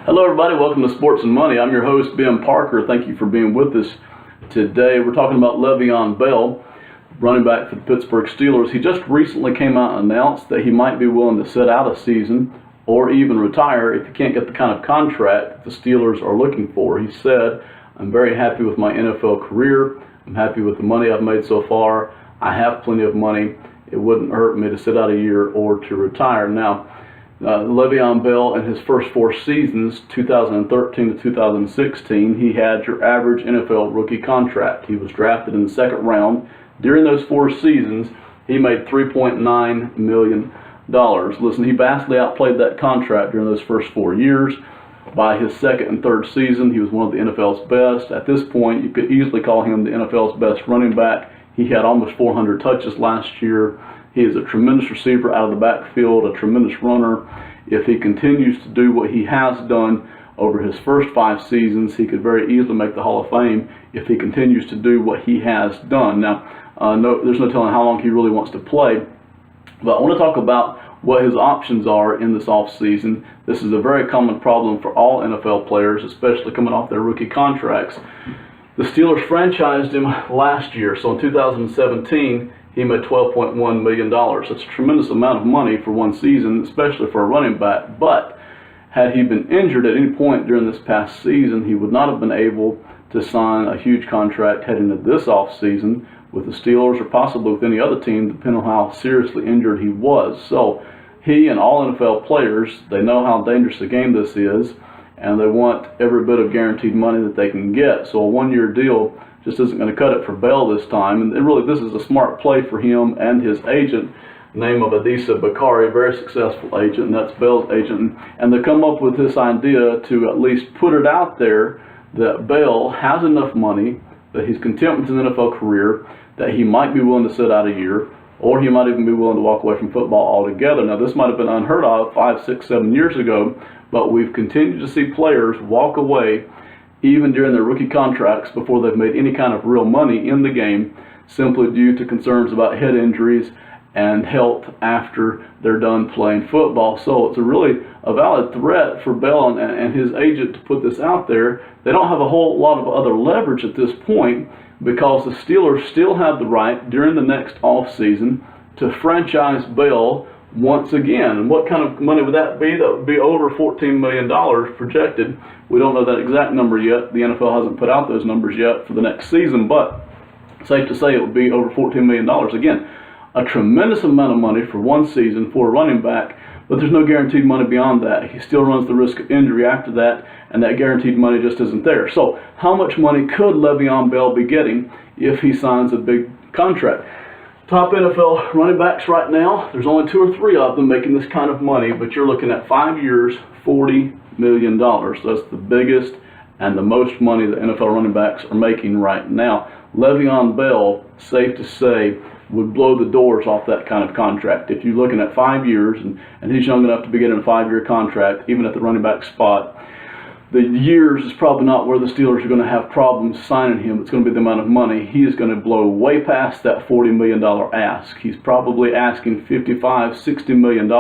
Hello everybody, welcome to Sports and Money. I'm your host, Ben Parker. Thank you for being with us today. We're talking about Le'Veon Bell, running back for the Pittsburgh Steelers. He just recently came out and announced that he might be willing to sit out a season or even retire if he can't get the kind of contract the Steelers are looking for. He said, "I'm very happy with my NFL career. I'm happy with the money I've made so far. I have plenty of money. It wouldn't hurt me to sit out a year or to retire." Now, Le'Veon Bell, in his first 4 seasons, 2013 to 2016, he had your average NFL rookie contract. He was drafted in the second round. During those 4 seasons, he made $3.9 million. Listen, he vastly outplayed that contract during those first 4 years. By his second and third season, he was one of the NFL's best. At this point, you could easily call him the NFL's best running back. He had almost 400 touches last year. He is a tremendous receiver out of the backfield, a tremendous runner. If he continues to do what he has done over his first 5 seasons, he could very easily make the Hall of Fame if he continues to do what he has done. Now, there's no telling how long he really wants to play, but I want to talk about what his options are in this offseason. This is a very common problem for all NFL players, especially coming off their rookie contracts. The Steelers franchised him last year, so in 2017, he made $12.1 million. That's a tremendous amount of money for one season, especially for a running back. But had he been injured at any point during this past season, he would not have been able to sign a huge contract heading into this offseason with the Steelers or possibly with any other team, depending on how seriously injured he was. So he and all NFL players, they know how dangerous a game this is, and they want every bit of guaranteed money that they can get. So a 1-year deal just isn't going to cut it for Bell this time. And really, this is a smart play for him and his agent, name of Adisa Bakari, very successful agent, and that's Bell's agent. And they come up with this idea to at least put it out there that Bell has enough money, that he's content with his NFL career, that he might be willing to sit out a year, or he might even be willing to walk away from football altogether. Now, this might have been unheard of 5, 6, 7 years ago, but we've continued to see players walk away even during their rookie contracts before they've made any kind of real money in the game, simply due to concerns about head injuries and health after they're done playing football. So it's really a valid threat for Bell and his agent to put this out there. They don't have a whole lot of other leverage at this point because the Steelers still have the right during the next offseason to franchise Bell once again. And what kind of money would that be? That would be over $14 million projected. We don't know that exact number yet. The NFL hasn't put out those numbers yet for the next season, but safe to say it would be over $14 million. Again, a tremendous amount of money for one season for a running back, but there's no guaranteed money beyond that. He still runs the risk of injury after that, and that guaranteed money just isn't there. So how much money could Le'Veon Bell be getting if he signs a big contract? Top NFL running backs right now, there's only 2 or 3 of them making this kind of money, but you're looking at 5 years, $40 million. That's the biggest and the most money the NFL running backs are making right now. Le'Veon Bell, safe to say, would blow the doors off that kind of contract. If you're looking at 5 years, and he's young enough to be getting a 5-year contract, even at the running back spot, the years is probably not where the Steelers are going to have problems signing him. It's going to be the amount of money. He is going to blow way past that $40 million ask. He's probably asking $55, $60 million.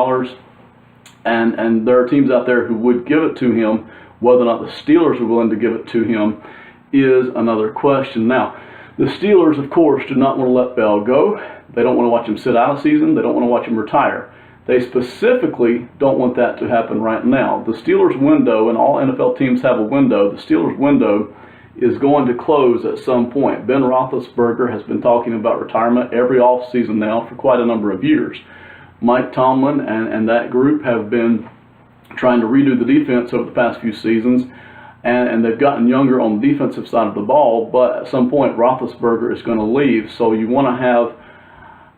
And there are teams out there who would give it to him. Whether or not the Steelers are willing to give it to him is another question. Now, the Steelers, of course, do not want to let Bell go. They don't want to watch him sit out a season. They don't want to watch him retire. They specifically don't want that to happen right now. The Steelers' window, and all NFL teams have a window, the Steelers' window is going to close at some point. Ben Roethlisberger has been talking about retirement every offseason now for quite a number of years. Mike Tomlin and that group have been trying to redo the defense over the past few seasons, and they've gotten younger on the defensive side of the ball, but at some point Roethlisberger is going to leave, so you want to have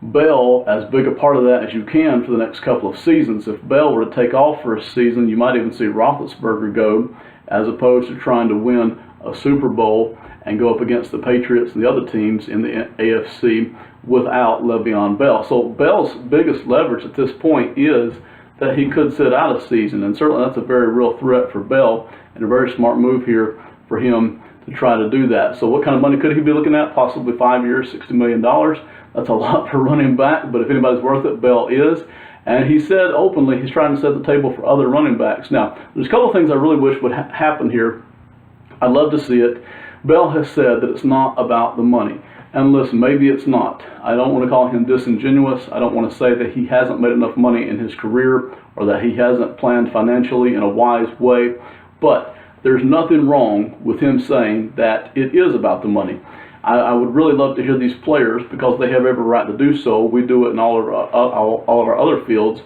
Bell as big a part of that as you can for the next couple of seasons. If Bell were to take off for a season, you might even see Roethlisberger go, as opposed to trying to win a Super Bowl and go up against the Patriots and the other teams in the AFC without Le'Veon Bell. So Bell's biggest leverage at this point is that he could sit out a season, and certainly that's a very real threat for Bell and a very smart move here for him to try to do that. So what kind of money could he be looking at? Possibly 5 years, $60 million. That's a lot for running back, but if anybody's worth it, Bell is. And he said openly he's trying to set the table for other running backs. Now, there's a couple of things I really wish would happen here. I'd love to see it. Bell has said that it's not about the money. And listen, maybe it's not. I don't want to call him disingenuous. I don't want to say that he hasn't made enough money in his career or that he hasn't planned financially in a wise way. But there's nothing wrong with him saying that it is about the money. I would really love to hear these players, because they have every right to do so. We do it in all of our other fields.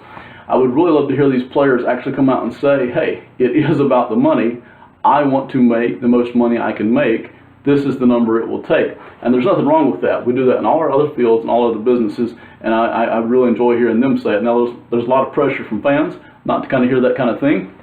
I would really love to hear these players actually come out and say, hey, it is about the money. I want to make the most money I can make. This is the number it will take. And there's nothing wrong with that. We do that in all our other fields and all other businesses, and I really enjoy hearing them say it. Now, there's a lot of pressure from fans not to kind of hear that kind of thing.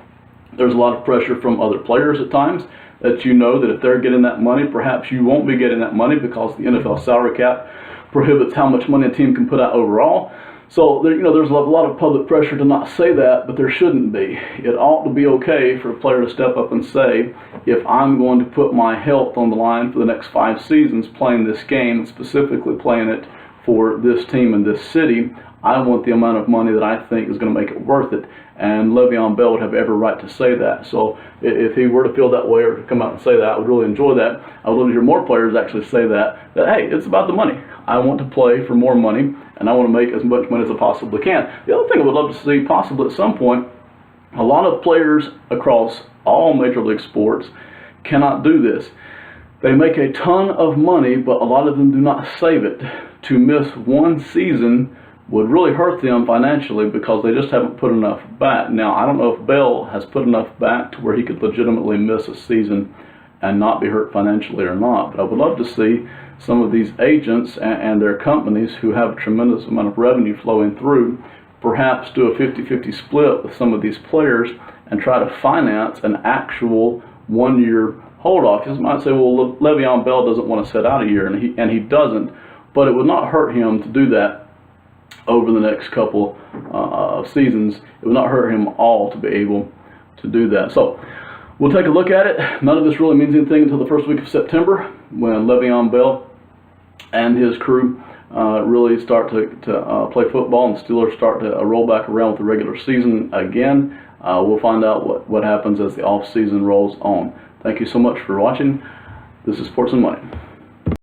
There's a lot of pressure from other players at times, that you know that if they're getting that money, perhaps you won't be getting that money, because the NFL salary cap prohibits how much money a team can put out overall. So there's a lot of public pressure to not say that, but there shouldn't be. It ought to be okay for a player to step up and say, if I'm going to put my health on the line for the next 5 seasons playing this game, and specifically playing it for this team in this city, I want the amount of money that I think is going to make it worth it. And Le'Veon Bell would have every right to say that. So if he were to feel that way or to come out and say that, I would really enjoy that. I would love to hear more players actually say that hey, it's about the money. I want to play for more money, and I want to make as much money as I possibly can. The other thing I would love to see possibly at some point, a lot of players across all major league sports cannot do this. They make a ton of money, but a lot of them do not save it. To miss one season would really hurt them financially, because they just haven't put enough back. Now, I don't know if Bell has put enough back to where he could legitimately miss a season and not be hurt financially or not, but I would love to see some of these agents and their companies who have a tremendous amount of revenue flowing through perhaps do a 50-50 split with some of these players and try to finance an actual one-year hold-off. You might say, well, Le'Veon Bell doesn't want to sit out a year, and he doesn't, but it would not hurt him to do that over the next couple of seasons. It would not hurt him all to be able to do that. So we'll take a look at it. None of this really means anything until the first week of September, when Le'Veon Bell and his crew really start to play football, and the Steelers start to roll back around with the regular season again. We'll find out what happens as the off season rolls on. Thank you so much for watching. This is Sports and Money.